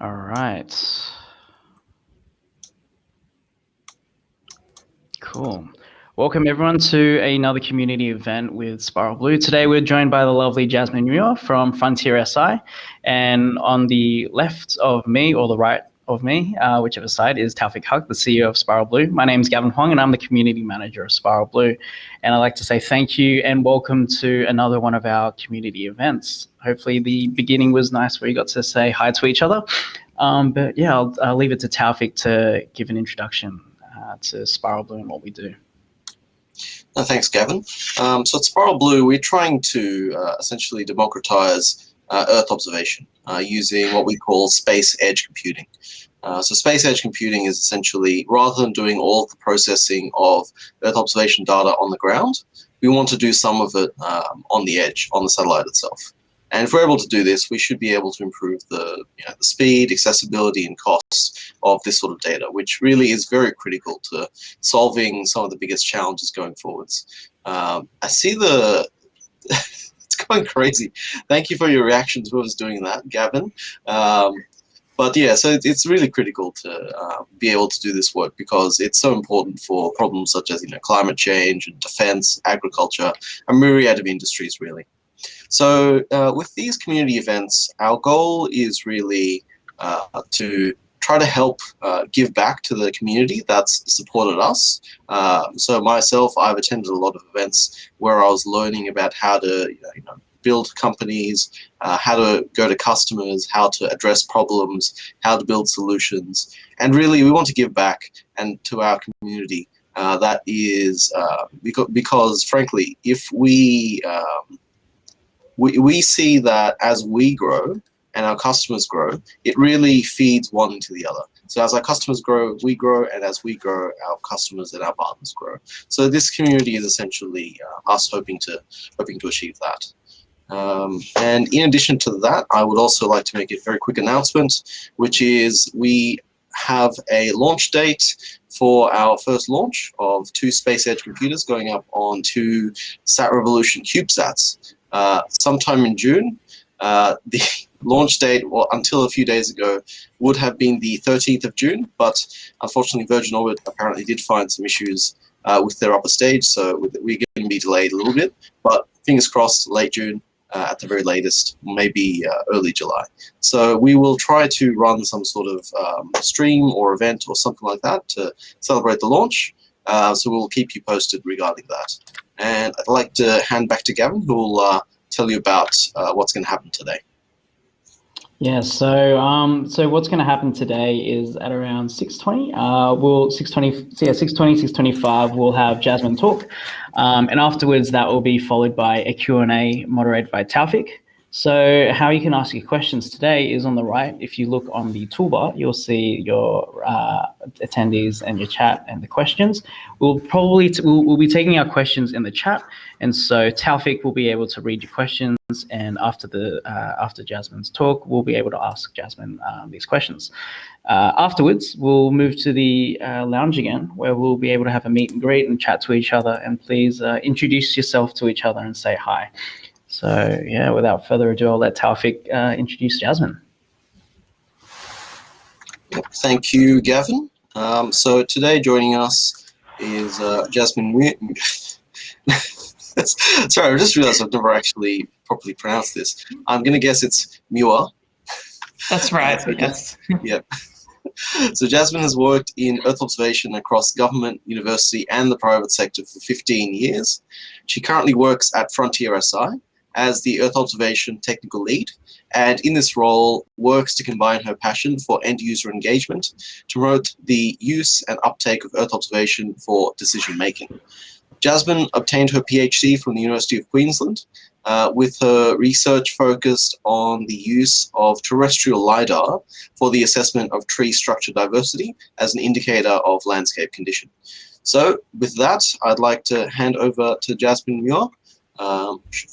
All right. Cool. Welcome everyone to another community event with Spiral Blue. Today we're joined by the lovely Jasmine Muir from Frontier SI, and on the left of me or the right of me, whichever side, is Taufik Haq, the CEO of Spiral Blue. My name is Gavin Huang and I'm the community manager of Spiral Blue. And I'd like to say thank you and welcome to another one of our community events. Hopefully the beginning was nice where you got to say hi to each other. But yeah, I'll leave it to Taufik to give an introduction to Spiral Blue and what we do. Thanks, Gavin. So at Spiral Blue, we're trying to essentially democratize Earth observation using what we call space edge computing. So space edge computing is essentially, rather than doing all of the processing of Earth observation data on the ground, we want to do some of it on the edge, on the satellite itself. And if we're able to do this, we should be able to improve the speed, accessibility, and costs of this sort of data, which really is very critical to solving some of the biggest challenges going forwards. I see it's going crazy. Thank you for your reaction to whoever's doing that, Gavin. But yeah, so it's really critical to be able to do this work because it's so important for problems such as climate change and defense, agriculture, a myriad of industries really. So with these community events, our goal is really to try to help give back to the community that's supported us. So myself, I've attended a lot of events where I was learning about how to build companies, how to go to customers, how to address problems, how to build solutions. And really, we want to give back and to our community. That is because frankly, if we see that as we grow and our customers grow, it really feeds one into the other. So as our customers grow, we grow, and as we grow, our customers and our partners grow. So this community is essentially us hoping to achieve that. And in addition to that, I would also like to make a very quick announcement, which is we have a launch date for our first launch of 2 space edge computers going up on 2 Sat Revolution CubeSats. Sometime in June. The launch date, well, until a few days ago, would have been the 13th of June, but unfortunately Virgin Orbit apparently did find some issues with their upper stage, so we're going to be delayed a little bit, but fingers crossed, late June at the very latest, maybe early July. So we will try to run some sort of stream or event or something like that to celebrate the launch, so we'll keep you posted regarding that. And I'd like to hand back to Gavin, who will tell you about what's going to happen today. Yeah, so what's going to happen today is at around 6:20. 6:25, we'll have Jasmine talk, and afterwards that will be followed by a Q&A moderated by Taufik. So how you can ask your questions today is on the right. If you look on the toolbar, you'll see your attendees and your chat and the questions. We'll be taking our questions in the chat, and so Taufik will be able to read your questions, and after Jasmine's talk, we'll be able to ask Jasmine these questions. Afterwards, we'll move to the lounge again, where we'll be able to have a meet and greet and chat to each other. And please introduce yourself to each other and say hi. So yeah, without further ado, I'll let Taufik introduce Jasmine. Thank you, Gavin. So today joining us is Jasmine Muir. Sorry, I just realized I've never actually properly pronounced this. I'm going to guess it's Muir. That's right, yes. Yep. So Jasmine has worked in Earth observation across government, university, and the private sector for 15 years. She currently works at Frontier SI as the Earth observation technical lead, and in this role works to combine her passion for end-user engagement to promote the use and uptake of Earth observation for decision-making. Jasmine obtained her PhD from the University of Queensland, with her research focused on the use of terrestrial LiDAR for the assessment of tree structure diversity as an indicator of landscape condition. So with that, I'd like to hand over to Jasmine Muir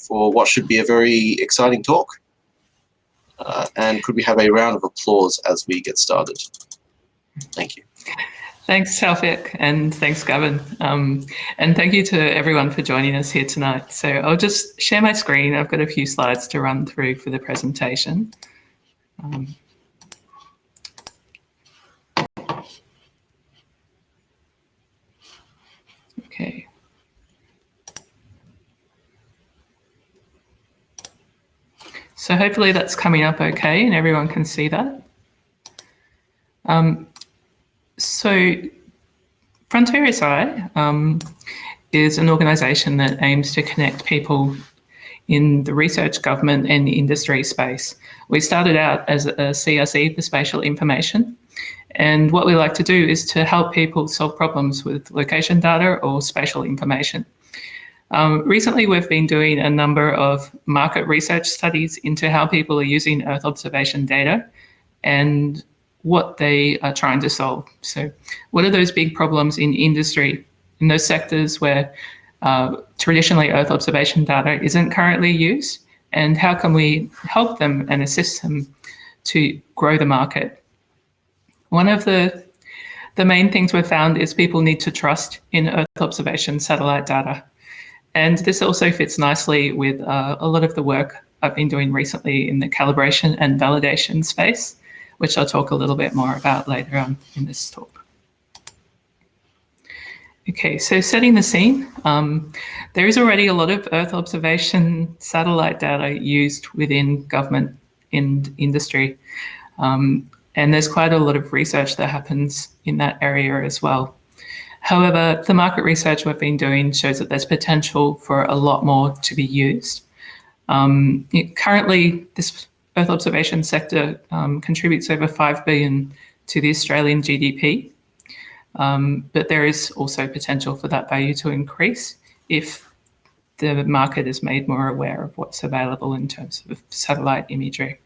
for what should be a very exciting talk. And could we have a round of applause as we get started? Thank you. Thanks, Taufik, and thanks, Gavin. And thank you to everyone for joining us here tonight. So I'll just share my screen. I've got a few slides to run through for the presentation. So hopefully that's coming up okay and everyone can see that. So Frontier SI is an organisation that aims to connect people in the research, government and industry space. We started out as a CRC for spatial information, and what we like to do is to help people solve problems with location data or spatial information. Recently, we've been doing a number of market research studies into how people are using Earth observation data and what they are trying to solve. So what are those big problems in industry, in those sectors where traditionally Earth observation data isn't currently used, and how can we help them and assist them to grow the market? One of the main things we've found is people need to trust in Earth observation satellite data. And this also fits nicely with a lot of the work I've been doing recently in the calibration and validation space, which I'll talk a little bit more about later on in this talk. Okay, so setting the scene, there is already a lot of Earth observation satellite data used within government and industry. And there's quite a lot of research that happens in that area as well. However, the market research we've been doing shows that there's potential for a lot more to be used. Currently, this Earth observation sector contributes over 5 billion to the Australian GDP, but there is also potential for that value to increase if the market is made more aware of what's available in terms of satellite imagery.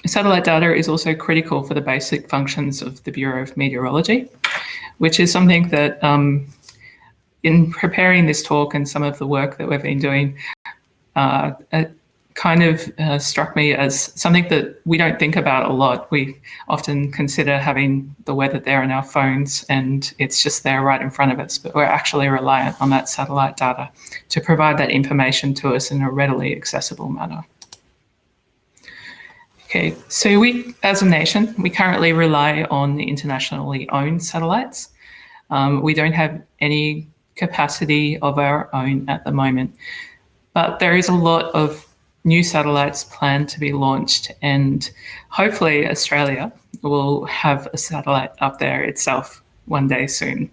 Satellite data is also critical for the basic functions of the Bureau of Meteorology, which is something that in preparing this talk and some of the work that we've been doing, it kind of struck me as something that we don't think about a lot. We often consider having the weather there on our phones and it's just there right in front of us, but we're actually reliant on that satellite data to provide that information to us in a readily accessible manner. Okay, so we, as a nation, we currently rely on internationally owned satellites. We don't have any capacity of our own at the moment, but there is a lot of new satellites planned to be launched, and hopefully Australia will have a satellite up there itself one day soon.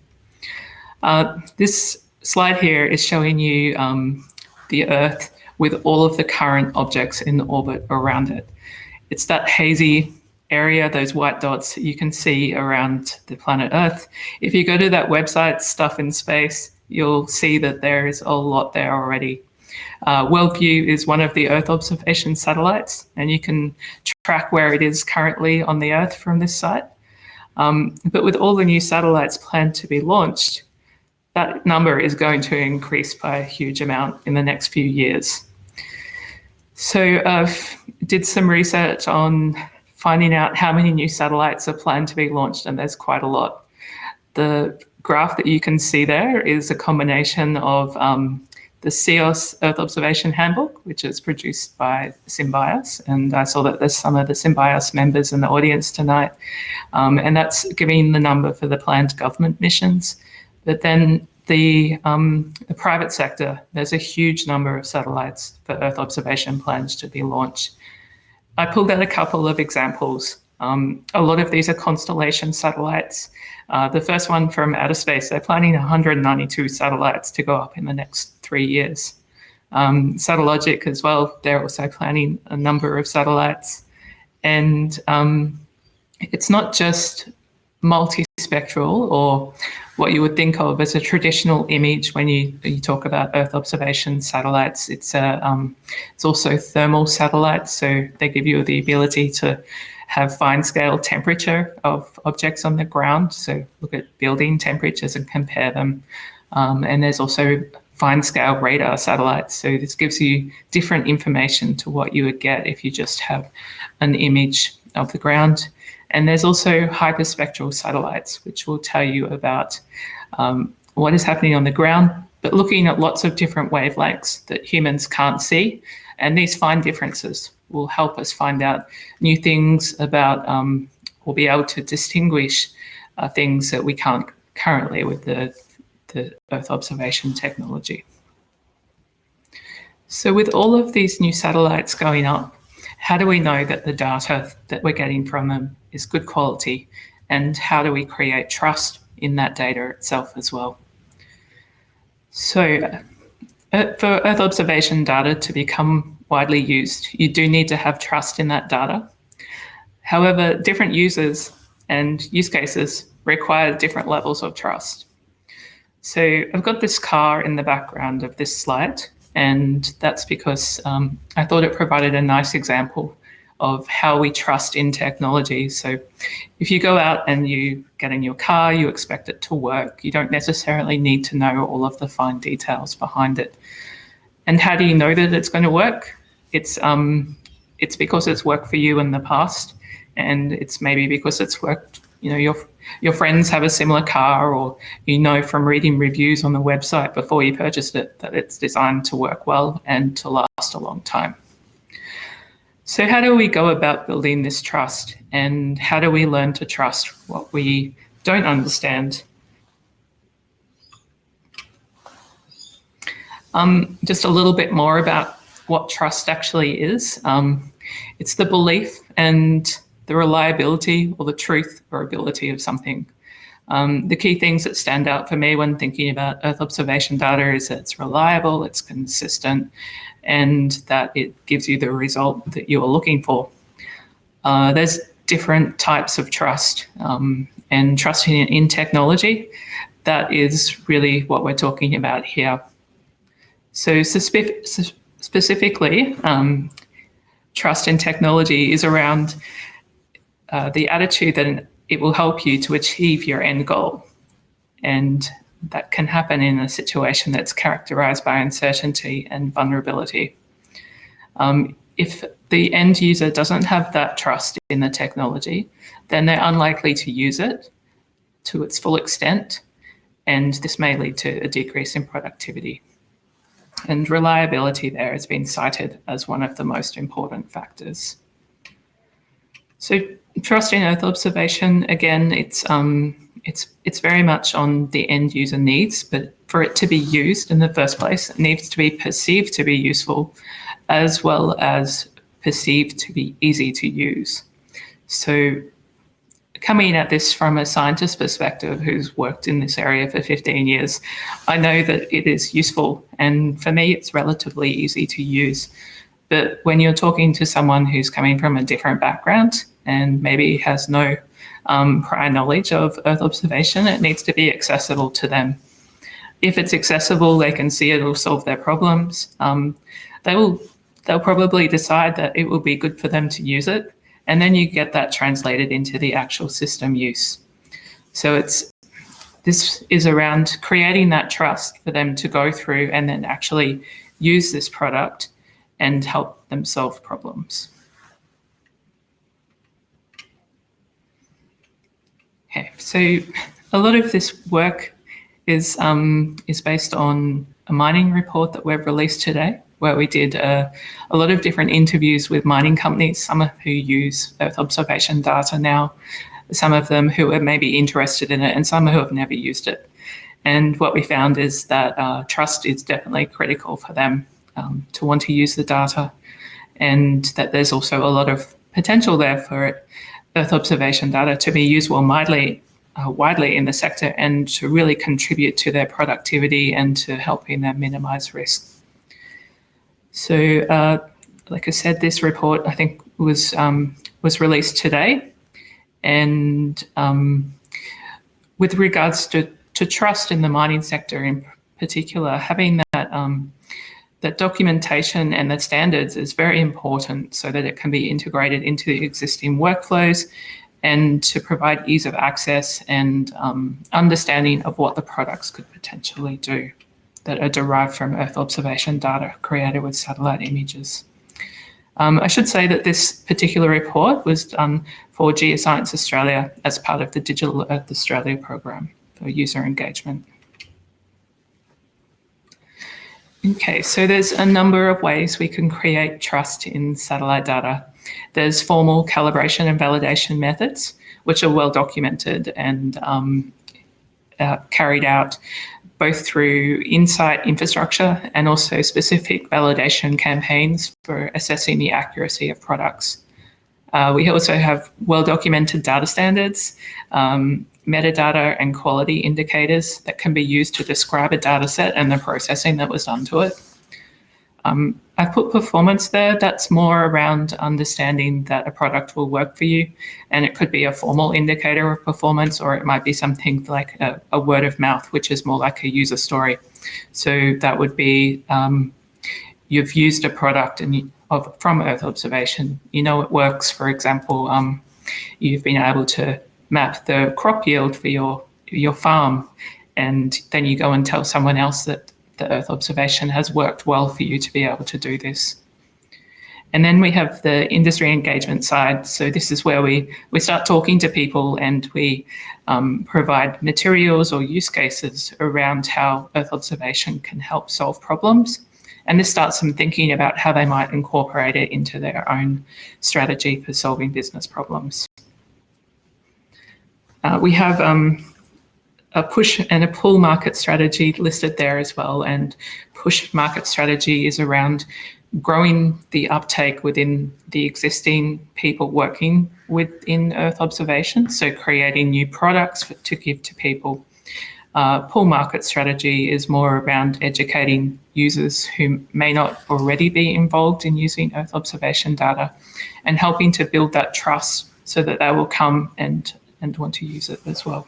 This slide here is showing you the Earth with all of the current objects in orbit around it. It's that hazy area, those white dots that you can see around the planet Earth. If you go to that website, Stuff in Space, you'll see that there is a lot there already. WorldView is one of the Earth observation satellites, and you can track where it is currently on the Earth from this site. But with all the new satellites planned to be launched, that number is going to increase by a huge amount in the next few years. So I've did some research on finding out how many new satellites are planned to be launched, and there's quite a lot. The graph that you can see there is a combination of the CEOS Earth Observation Handbook, which is produced by Symbios, and I saw that there's some of the Symbios members in the audience tonight, and that's giving the number for the planned government missions. But then the private sector, there's a huge number of satellites for Earth observation plans to be launched. I pulled out a couple of examples. A lot of these are constellation satellites. The first one from outer space, they're planning 192 satellites to go up in the next 3 years. Satellogic as well, they're also planning a number of satellites. And it's not just multispectral or what you would think of as a traditional image when you talk about Earth observation satellites. It's also thermal satellites, so they give you the ability to have fine scale temperature of objects on the ground. So look at building temperatures and compare them. And there's also fine scale radar satellites. So this gives you different information to what you would get if you just have an image of the ground. And there's also hyperspectral satellites, which will tell you about what is happening on the ground, but looking at lots of different wavelengths that humans can't see. And these fine differences will help us find out new things about, we'll be able to distinguish things that we can't currently with the Earth observation technology. So with all of these new satellites going up, how do we know that the data that we're getting from them is good quality? And how do we create trust in that data itself as well? So for Earth observation data to become widely used, you do need to have trust in that data. However, different users and use cases require different levels of trust. So I've got this car in the background of this slide, and that's because I thought it provided a nice example of how we trust in technology. So if you go out and you get in your car, you expect it to work. You don't necessarily need to know all of the fine details behind it. And how do you know that it's going to work? It's because it's worked for you in the past, and it's maybe because it's worked, your friends have a similar car, or from reading reviews on the website before you purchased it that it's designed to work well and to last a long time. So how do we go about building this trust, and how do we learn to trust what we don't understand? Just a little bit more about what trust actually is. It's the belief and the reliability or the truth or ability of something. The key things that stand out for me when thinking about Earth observation data is that it's reliable, it's consistent, and that it gives you the result that you are looking for. There's different types of trust, and trusting in technology, that is really what we're talking about here. So specifically, trust in technology is around the attitude that it will help you to achieve your end goal. And that can happen in a situation that's characterized by uncertainty and vulnerability. If the end user doesn't have that trust in the technology, then they're unlikely to use it to its full extent, and this may lead to a decrease in productivity. And reliability there has been cited as one of the most important factors. So trust in Earth observation, again, it's very much on the end user needs, but for it to be used in the first place, it needs to be perceived to be useful, as well as perceived to be easy to use. So coming at this from a scientist perspective who's worked in this area for 15 years, I know that it is useful, and for me it's relatively easy to use. But when you're talking to someone who's coming from a different background and maybe has no prior knowledge of Earth observation, it needs to be accessible to them. If it's accessible, they can see it will solve their problems. They'll probably decide that it will be good for them to use it, and then you get that translated into the actual system use. So this is around creating that trust for them to go through and then actually use this product and help them solve problems. Okay, so a lot of this work is based on a mining report that we've released today, where we did a lot of different interviews with mining companies, some who use Earth observation data now, some of them who are maybe interested in it, and some who have never used it. And what we found is that trust is definitely critical for them to want to use the data, and that there's also a lot of potential there for Earth observation data to be used more widely in the sector and to really contribute to their productivity and to helping them minimize risk. So, like I said, this report I think was released today, and with regards to trust in the mining sector in particular, having that documentation and the standards is very important so that it can be integrated into the existing workflows and to provide ease of access and understanding of what the products could potentially do that are derived from Earth observation data created with satellite images. I should say that this particular report was done for Geoscience Australia as part of the Digital Earth Australia program for user engagement. Okay, so there's a number of ways we can create trust in satellite data. There's formal calibration and validation methods, which are well documented and carried out both through insight infrastructure and also specific validation campaigns for assessing the accuracy of products. We also have well-documented data standards, metadata and quality indicators that can be used to describe a data set and the processing that was done to it. I've put performance there. That's more around understanding that a product will work for you. And it could be a formal indicator of performance, or it might be something like a word of mouth, which is more like a user story. So that would be you've used a product from Earth observation. You know it works. For example, you've been able to map the crop yield for your farm, and then you go and tell someone else that the Earth observation has worked well for you to be able to do this. And then we have the industry engagement side. So this is where we start talking to people, and we provide materials or use cases around how Earth observation can help solve problems. And this starts them thinking about how they might incorporate it into their own strategy for solving business problems. We have a push and a pull market strategy listed there as well. And push market strategy is around growing the uptake within the existing people working within Earth observation, so creating new products to give to people. Pull market strategy is more around educating users who may not already be involved in using Earth observation data and helping to build that trust so that they will come and want to use it as well.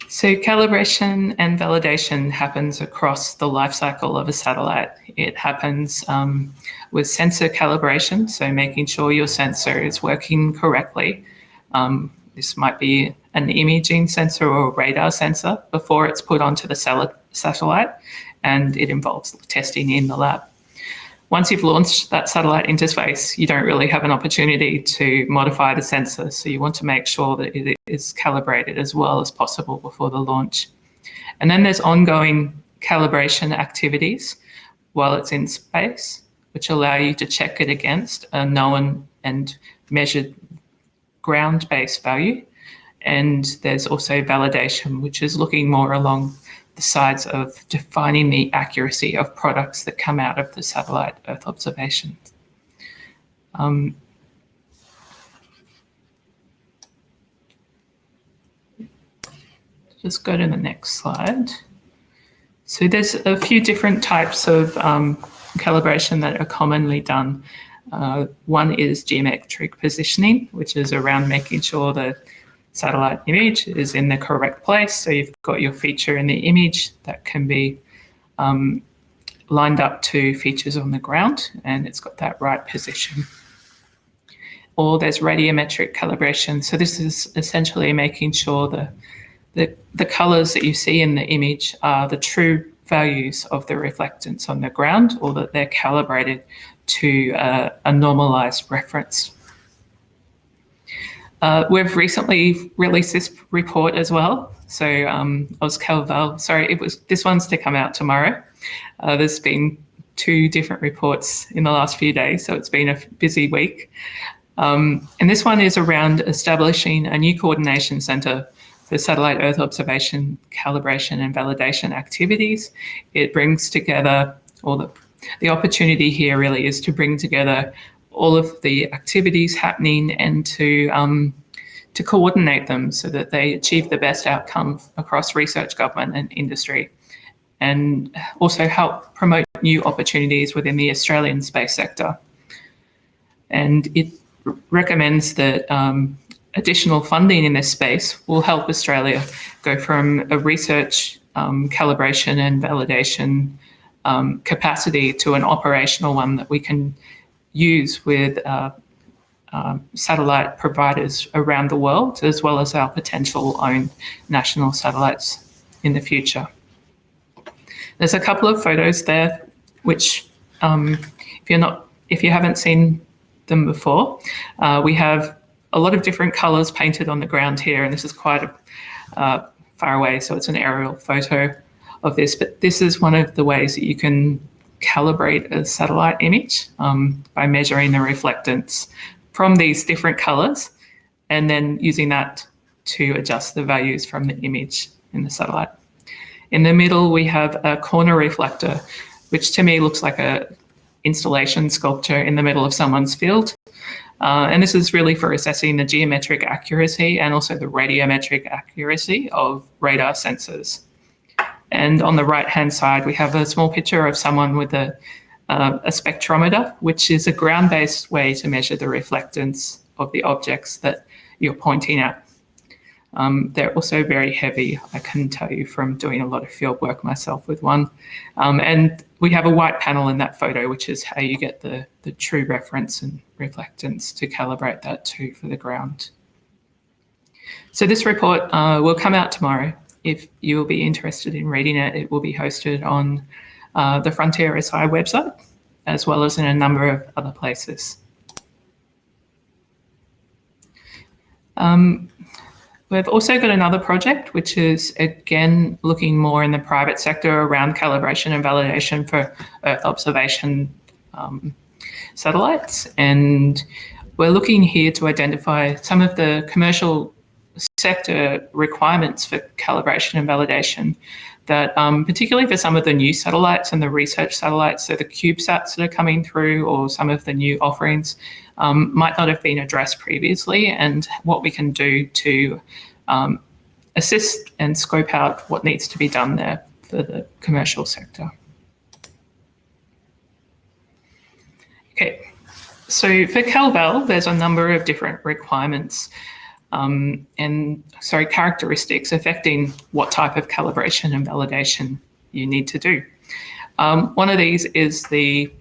So calibration and validation happens across the life cycle of a satellite. It happens with sensor calibration, so making sure your sensor is working correctly. This might be an imaging sensor or a radar sensor before it's put onto the satellite, and it involves testing in the lab. Once you've launched that satellite into space, you don't really have an opportunity to modify the sensor. So you want to make sure that it is calibrated as well as possible before the launch. And then there's ongoing calibration activities while it's in space, which allow you to check it against a known and measured ground-based value. And there's also validation, which is looking more along the sides of defining the accuracy of products that come out of the satellite Earth observation. Just go to the next slide. So there's a few different types of calibration that are commonly done. One is geometric positioning, which is around making sure the satellite image is in the correct place. So you've got your feature in the image that can be lined up to features on the ground, and it's got that right position. Or there's radiometric calibration. So this is essentially making sure the colors that you see in the image are the true values of the reflectance on the ground, or that they're calibrated to a normalized reference. We've recently released this report as well. So this one's to come out tomorrow. There's been 2 different reports in the last few days, so it's been a busy week. And this one is around establishing a new coordination centre for satellite Earth observation, calibration and validation activities. It brings together the opportunity here really is to bring together all of the activities happening and to coordinate them so that they achieve the best outcome across research, government and industry, and also help promote new opportunities within the Australian space sector. And it recommends that additional funding in this space will help Australia go from a research, calibration and validation capacity to an operational one that we can use with satellite providers around the world, as well as our potential own national satellites in the future. There's a couple of photos there, which if you haven't seen them before, we have a lot of different colors painted on the ground here, and this is quite far away, so it's an aerial photo of this, but this is one of the ways that you can calibrate a satellite image by measuring the reflectance from these different colors, and then using that to adjust the values from the image in the satellite. In the middle, we have a corner reflector, which to me looks like a installation sculpture in the middle of someone's field. And this is really for assessing the geometric accuracy and also the radiometric accuracy of radar sensors. And on the right-hand side, we have a small picture of someone with a spectrometer, which is a ground-based way to measure the reflectance of the objects that you're pointing at. They're also very heavy, I can tell you from doing a lot of field work myself with one. And we have a white panel in that photo, which is how you get the true reference and reflectance to calibrate that too for the ground. So this report will come out tomorrow. If you will be interested in reading it, it will be hosted on the Frontier SI website, as well as in a number of other places. We've also got another project, which is, again, looking more in the private sector around calibration and validation for Earth observation satellites. And we're looking here to identify some of the commercial sector requirements for calibration and validation that, particularly for some of the new satellites and the research satellites, so the CubeSats that are coming through or some of the new offerings, might not have been addressed previously, and what we can do to assist and scope out what needs to be done there for the commercial sector. Okay, so for CalVal, there's a number of different requirements characteristics affecting what type of calibration and validation you need to do. One of these is the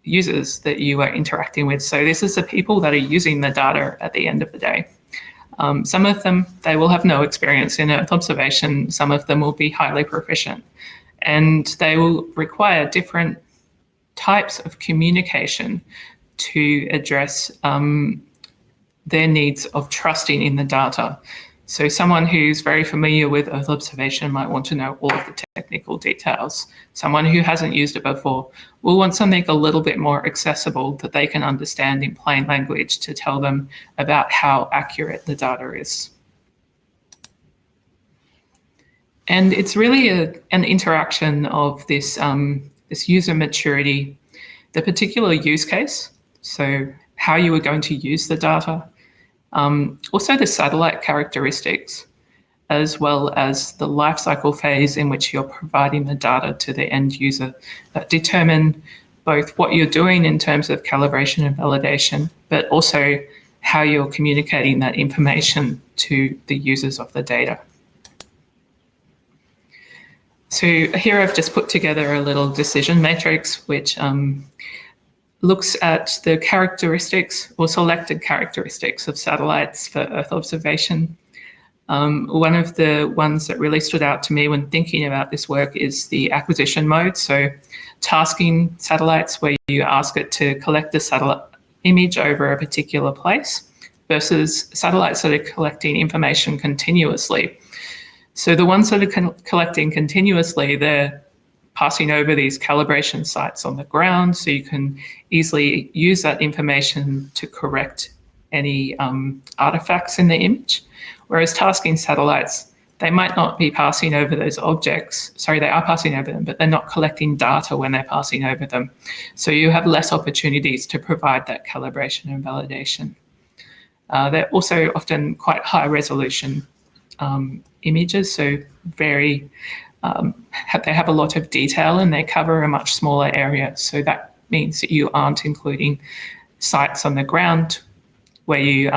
users that you are interacting with. So this is the people that are using the data at the end of the day. Some of them, they will have no experience in Earth observation. Some of them will be highly proficient, and they will require different types of communication to address their needs of trusting in the data. So someone who's very familiar with Earth observation might want to know all of the technical details. Someone who hasn't used it before will want something a little bit more accessible that they can understand in plain language to tell them about how accurate the data is. And it's really an interaction of this, this user maturity, the particular use case, so how you are going to use the data, also the satellite characteristics, as well as the life cycle phase in which you're providing the data to the end user, that determine both what you're doing in terms of calibration and validation, but also how you're communicating that information to the users of the data. So here I've just put together a little decision matrix, which looks at the characteristics or selected characteristics of satellites for Earth observation. One of the ones that really stood out to me when thinking about this work is the acquisition mode. So tasking satellites where you ask it to collect the satellite image over a particular place versus satellites that are collecting information continuously. So the ones that are collecting continuously, they're passing over these calibration sites on the ground, so you can easily use that information to correct any artifacts in the image. Whereas tasking satellites, they might not be passing over those objects. Sorry, they are passing over them, but they're not collecting data when they're passing over them. So you have less opportunities to provide that calibration and validation. They're also often quite high resolution images, so very they have a lot of detail and they cover a much smaller area. So that means that you aren't including sites on the ground where you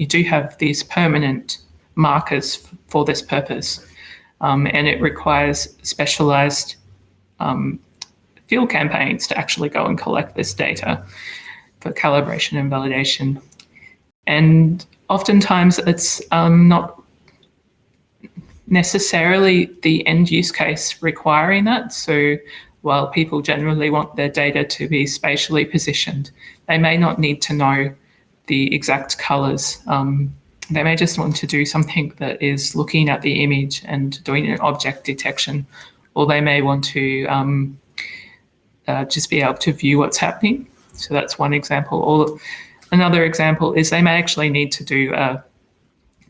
do have these permanent markers for this purpose. And it requires specialized field campaigns to actually go and collect this data for calibration and validation. And oftentimes it's not necessarily the end use case requiring that. So while people generally want their data to be spatially positioned, they may not need to know the exact colors. They may just want to do something that is looking at the image and doing an object detection, or they may want to just be able to view what's happening. So that's one example. Or another example is they may actually need to do a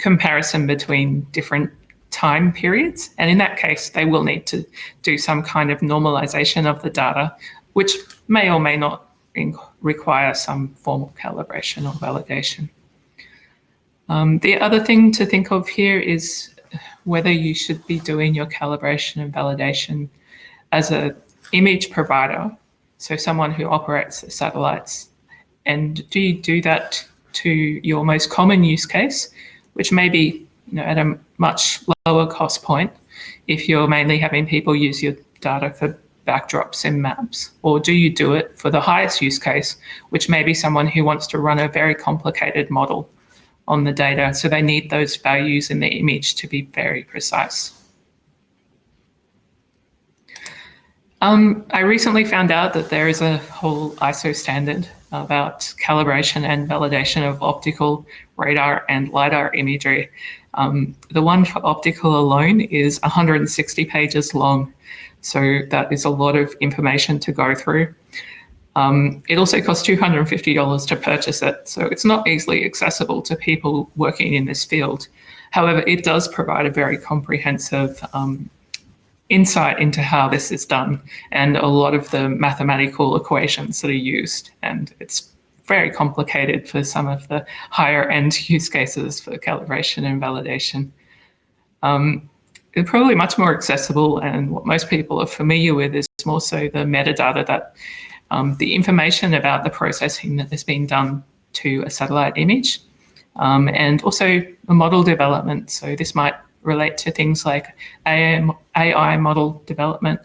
comparison between different time periods. And in that case, they will need to do some kind of normalization of the data, which may or may not require some formal calibration or validation. The other thing to think of here is whether you should be doing your calibration and validation as an image provider, so someone who operates the satellites. And do you do that to your most common use case, which may be at a much lower cost point if you're mainly having people use your data for backdrops and maps? Or do you do it for the highest use case, which may be someone who wants to run a very complicated model on the data, so they need those values in the image to be very precise? I recently found out that there is a whole ISO standard about calibration and validation of optical, radar, and LiDAR imagery. The one for optical alone is 160 pages long, so that is a lot of information to go through. It also costs $250 to purchase it, so it's not easily accessible to people working in this field. However, it does provide a very comprehensive insight into how this is done and a lot of the mathematical equations that are used. And it's very complicated for some of the higher end use cases for calibration and validation. It's probably much more accessible, and what most people are familiar with is more so the metadata, that the information about the processing that has been done to a satellite image, and also a model development. So this might relate to things like AI model development,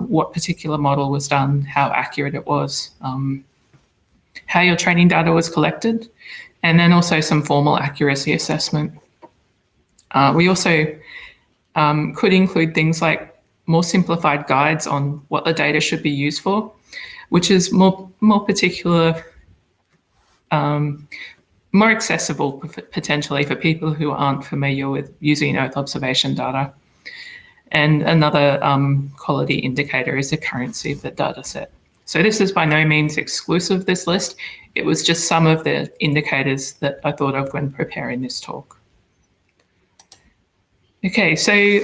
what particular model was done, how accurate it was, how your training data was collected, and then also some formal accuracy assessment. We also could include things like more simplified guides on what the data should be used for, which is more particular, more accessible potentially for people who aren't familiar with using Earth observation data. And another quality indicator is the currency of the data set. So this is by no means exclusive, this list. It was just some of the indicators that I thought of when preparing this talk. Okay, so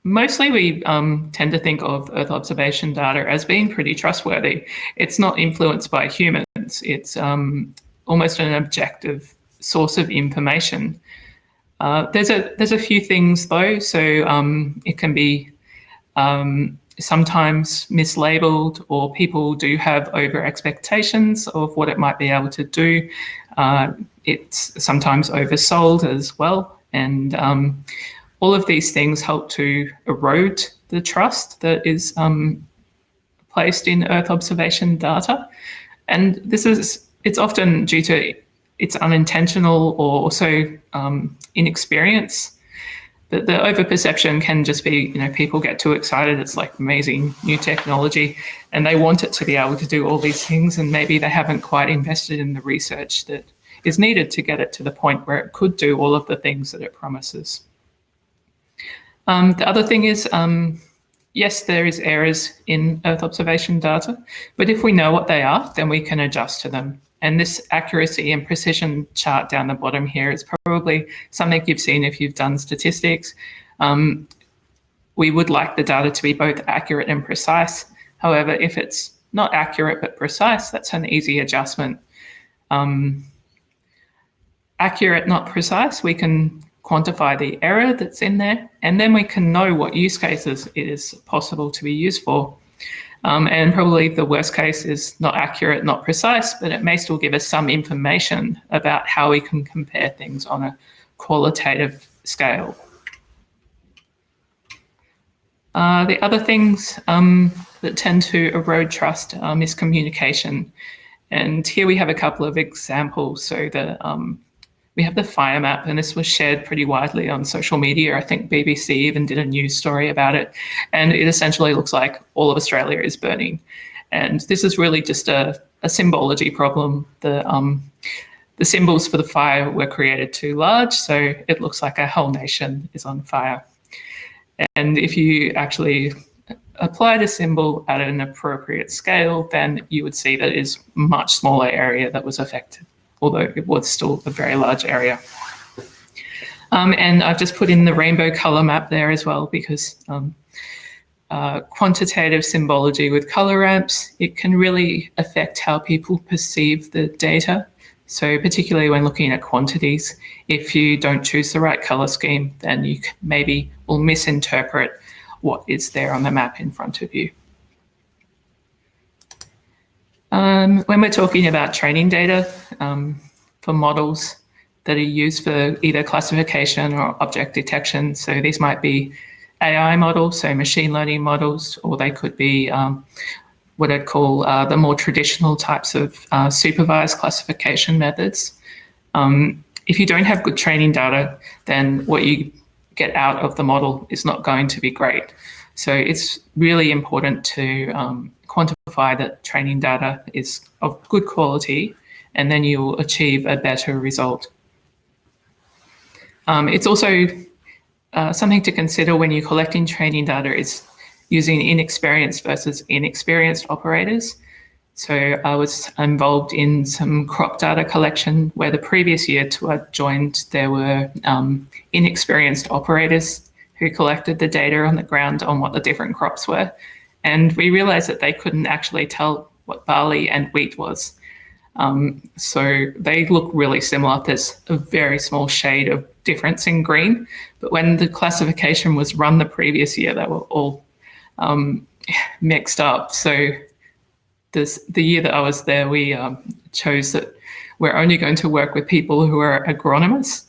mostly we tend to think of Earth observation data as being pretty trustworthy. It's not influenced by humans. It's almost an objective source of information. There's a few things though, so it can be sometimes mislabeled, or people do have over expectations of what it might be able to do. It's sometimes oversold as well, and all of these things help to erode the trust that is placed in Earth observation data. And it's often due to its unintentional or also inexperience. But the overperception can just be, people get too excited. It's like amazing new technology, and they want it to be able to do all these things, and maybe they haven't quite invested in the research that is needed to get it to the point where it could do all of the things that it promises. The other thing is, yes, there is errors in Earth observation data, but if we know what they are, then we can adjust to them. And this accuracy and precision chart down the bottom here is probably something you've seen if you've done statistics. We would like the data to be both accurate and precise. However, if it's not accurate but precise, that's an easy adjustment. Accurate, not precise, we can quantify the error that's in there, and then we can know what use cases it is possible to be used for. And probably the worst case is not accurate, not precise, but it may still give us some information about how we can compare things on a qualitative scale. The other things that tend to erode trust is communication. And here we have a couple of examples. So we have the fire map, and this was shared pretty widely on social media. I think BBC even did a news story about it. And it essentially looks like all of Australia is burning. And this is really just a symbology problem. The symbols for the fire were created too large, so it looks like a whole nation is on fire. And if you actually apply the symbol at an appropriate scale, then you would see that it is a much smaller area that was affected, although it was still a very large area. And I've just put in the rainbow color map there as well, because quantitative symbology with color ramps, it can really affect how people perceive the data. So particularly when looking at quantities, if you don't choose the right color scheme, then you maybe will misinterpret what is there on the map in front of you. When we're talking about training data for models that are used for either classification or object detection, so these might be AI models, so machine learning models, or they could be what I'd call the more traditional types of supervised classification methods. If you don't have good training data, then what you get out of the model is not going to be great. So it's really important to quantify that training data is of good quality, and then you'll achieve a better result. It's also something to consider when you're collecting training data is using inexperienced versus inexperienced operators. So I was involved in some crop data collection where the previous year I joined, there were inexperienced operators who collected the data on the ground on what the different crops were. And we realized that they couldn't actually tell what barley and wheat was. So they look really similar. There's a very small shade of difference in green, but when the classification was run the previous year, they were all mixed up. So the year that I was there, we chose that we're only going to work with people who are agronomists,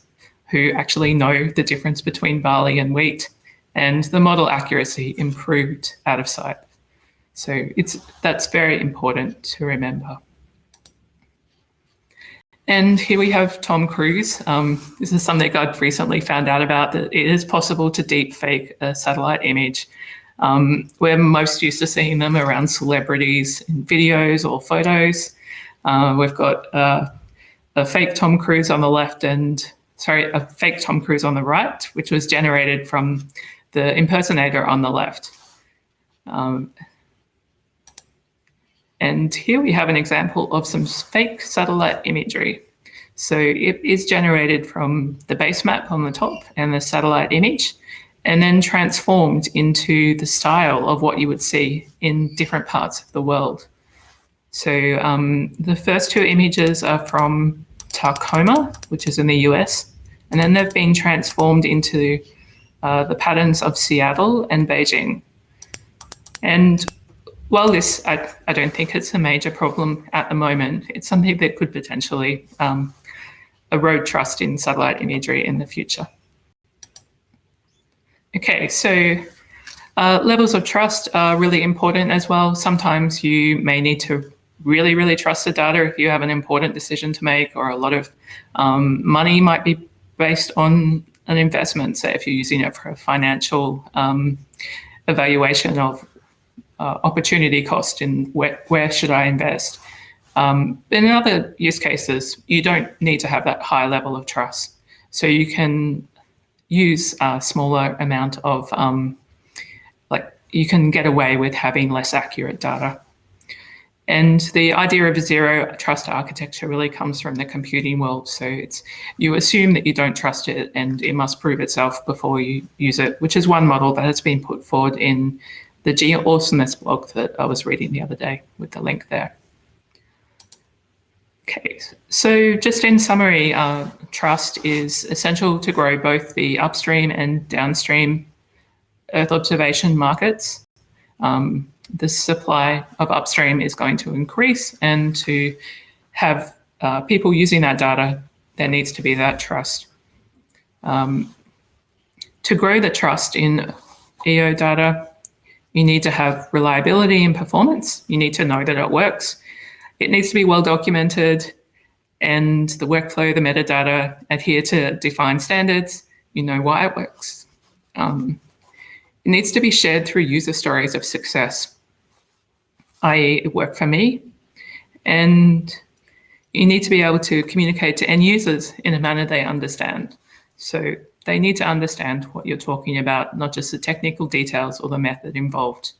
who actually know the difference between barley and wheat, and the model accuracy improved out of sight. So that's very important to remember. And here we have Tom Cruise. This is something I've recently found out about, that it is possible to deep fake a satellite image. We're most used to seeing them around celebrities in videos or photos. We've got a fake Tom Cruise on the left a fake Tom Cruise on the right, which was generated from the impersonator on the left. And here we have an example of some fake satellite imagery. So it is generated from the base map on the top and the satellite image, and then transformed into the style of what you would see in different parts of the world. So the first two images are from Tacoma, which is in the US, and then they've been transformed into the patterns of Seattle and Beijing. And while this, I don't think it's a major problem at the moment, it's something that could potentially erode trust in satellite imagery in the future. Okay, so levels of trust are really important as well. Sometimes you may need to really, really trust the data if you have an important decision to make, or a lot of money might be based on an investment, say if you're using it for a financial evaluation of opportunity cost in where should I invest. In other use cases, you don't need to have that high level of trust. So you can use a smaller amount of, you can get away with having less accurate data. And the idea of a zero trust architecture really comes from the computing world. So you assume that you don't trust it and it must prove itself before you use it, which is one model that has been put forward in the Geo-Awesomeness blog that I was reading the other day with the link there. Okay, so just in summary, trust is essential to grow both the upstream and downstream Earth observation markets. The supply of upstream is going to increase, and to have people using that data, there needs to be that trust. To grow the trust in EO data, you need to have reliability and performance. You need to know that it works. It needs to be well documented, and the workflow, the metadata adhere to defined standards. You know why it works. It needs to be shared through user stories of success, i.e. it worked for me. And you need to be able to communicate to end users in a manner they understand. So they need to understand what you're talking about, not just the technical details or the method involved.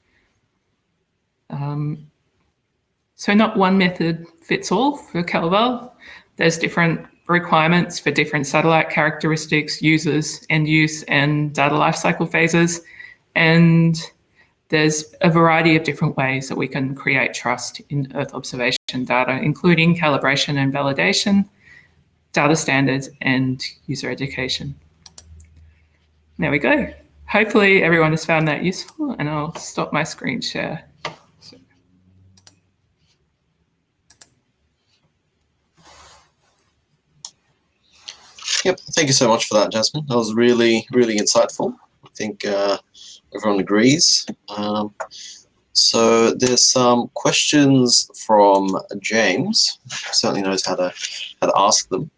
So not one method fits all for CalVal. There's different requirements for different satellite characteristics, users, end use, and data lifecycle phases. And there's a variety of different ways that we can create trust in Earth observation data, including calibration and validation, data standards, and user education. There we go. Hopefully everyone has found that useful, and I'll stop my screen share. Yep, thank you so much for that, Jasmine. That was really, really insightful. I think everyone agrees. So there's some questions from James. Certainly knows how to ask them.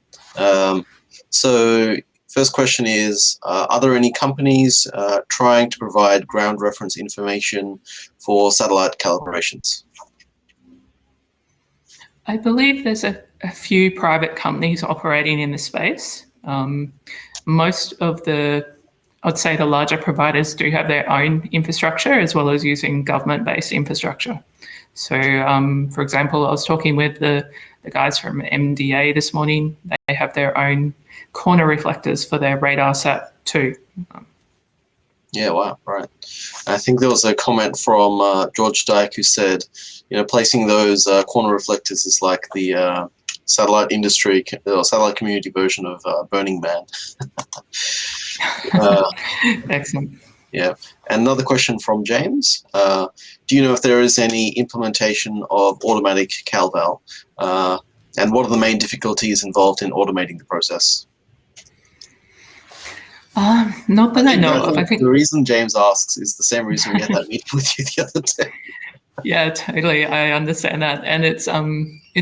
So first question is, are there any companies trying to provide ground reference information for satellite calibrations? I believe there's a few private companies operating in the space. Most of I'd say the larger providers do have their own infrastructure as well as using government-based infrastructure. So, for example, I was talking with the guys from MDA this morning. They have their own corner reflectors for their radar sat too. Yeah, wow, right. I think there was a comment from George Dyke who said, placing those corner reflectors is like the satellite industry or satellite community version of Burning Man. Excellent. Yeah. And another question from James. Do you know if there is any implementation of automatic CalVal? And what are the main difficulties involved in automating the process? Not that I know of. I think the reason James asks is the same reason we had that meeting with you the other day. Yeah, totally. I understand that, and it's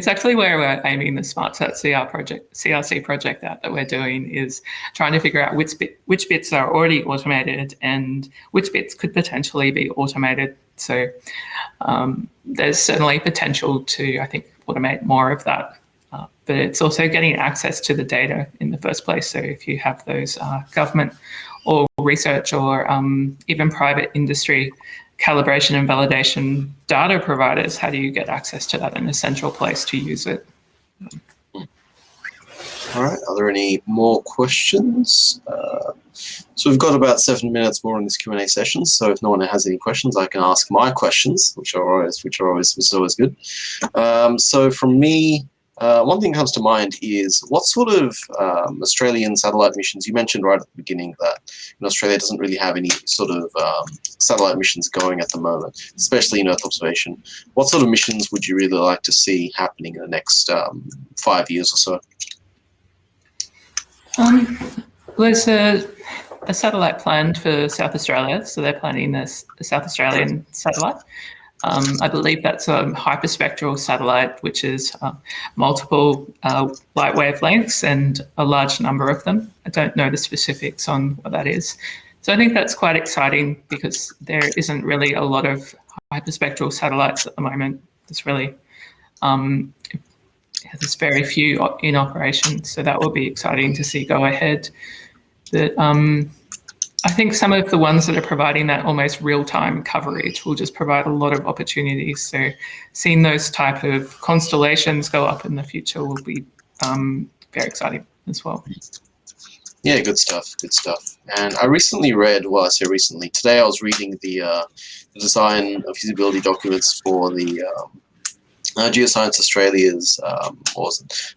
actually where we're aiming the SmartSat CRC project at that we're doing is trying to figure out which bits are already automated and which bits could potentially be automated. So there's certainly potential to, I think, automate more of that. But it's also getting access to the data in the first place. So if you have those government or research or even private industry calibration and validation data providers, how do you get access to that in a central place to use it? All right, are there any more questions? So we've got about 7 minutes more in this Q&A session. So if no one has any questions, I can ask my questions, which are always good. So from me, one thing that comes to mind is what sort of Australian satellite missions, you mentioned right at the beginning that Australia doesn't really have any sort of satellite missions going at the moment, especially in Earth observation. What sort of missions would you really like to see happening in the next 5 years or so? There's a satellite planned for South Australia, so they're planning this South Australian satellite. I believe that's a hyperspectral satellite, which is multiple light wavelengths and a large number of them. I don't know the specifics on what that is. So I think that's quite exciting because there isn't really a lot of hyperspectral satellites at the moment. There's very few in operation, so that will be exciting to see go ahead. But I think some of the ones that are providing that almost real-time coverage will just provide a lot of opportunities. So seeing those type of constellations go up in the future will be very exciting as well. Yeah, good stuff. And I recently read, well, I say recently, today I was reading the design of feasibility documents for the Geoscience Australia's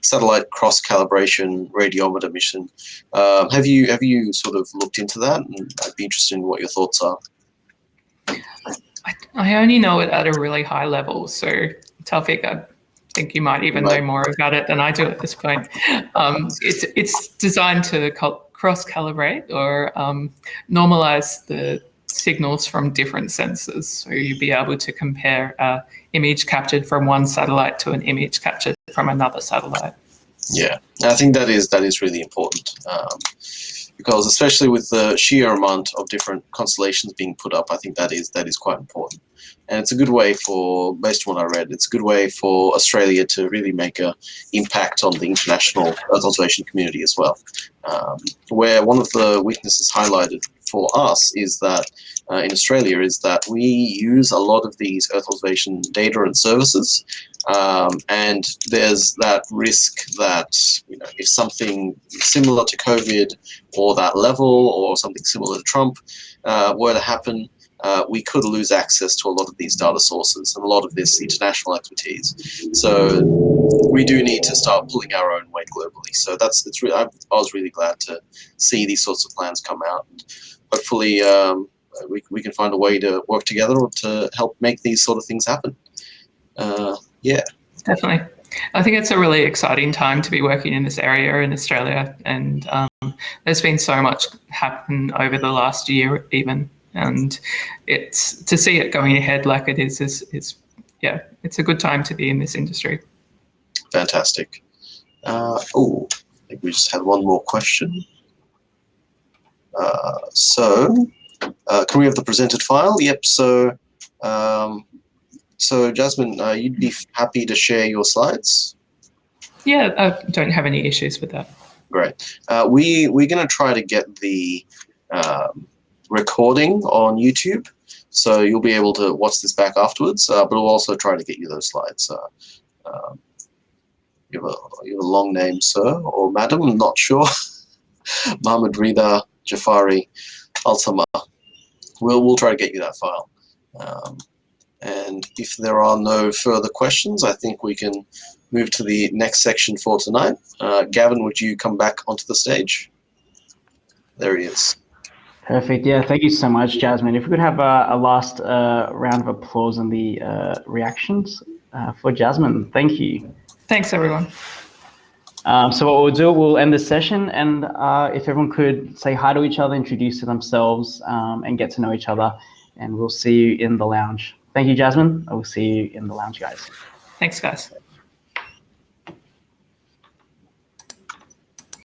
satellite cross-calibration radiometer mission. Have you sort of looked into that? And I'd be interested in what your thoughts are. I only know it at a really high level. So, Taufik, I think you might even know more about it than I do at this point. It's designed to cross-calibrate or normalize the signals from different sensors. So you'll be able to compare an image captured from one satellite to an image captured from another satellite. Yeah, I think that is really important because especially with the sheer amount of different constellations being put up, I think that is quite important. And it's a good way for, based on what I read, it's a good way for Australia to really make an impact on the international Earth observation community as well. Where one of the weaknesses highlighted for us is that in Australia is that we use a lot of these Earth observation data and services And there's that risk that if something similar to COVID or that level or something similar to Trump were to happen, we could lose access to a lot of these data sources and a lot of this international expertise. So we do need to start pulling our own weight globally. So it's really, I was really glad to see these sorts of plans come out. And hopefully we can find a way to work together to help make these sort of things happen. Yeah. Definitely. I think it's a really exciting time to be working in this area in Australia, and there's been so much happen over the last year even, and it's to see it going ahead like it is it's a good time to be in this industry. Fantastic. I think we just had one more question. Can we have the presented file? Yep. So Jasmine, you'd be happy to share your slides? Yeah, I don't have any issues with that. Great. We're going to try to get the recording on YouTube, so you'll be able to watch this back afterwards, but we'll also try to get you those slides. You have a long name, sir, or madam, I'm not sure. Mohammed Rida Jafari Altama. We'll try to get you that file. And if there are no further questions, I think we can move to the next section for tonight. Gavin, would you come back onto the stage? There he is. Perfect. Yeah, thank you so much, Jasmine. If we could have a last round of applause and the reactions for Jasmine. Thank you. Thanks, everyone. So what we'll do, we'll end the session, and if everyone could say hi to each other, introduce themselves, and get to know each other, and we'll see you in the lounge. Thank you, Jasmine. I will see you in the lounge, guys. Thanks, guys.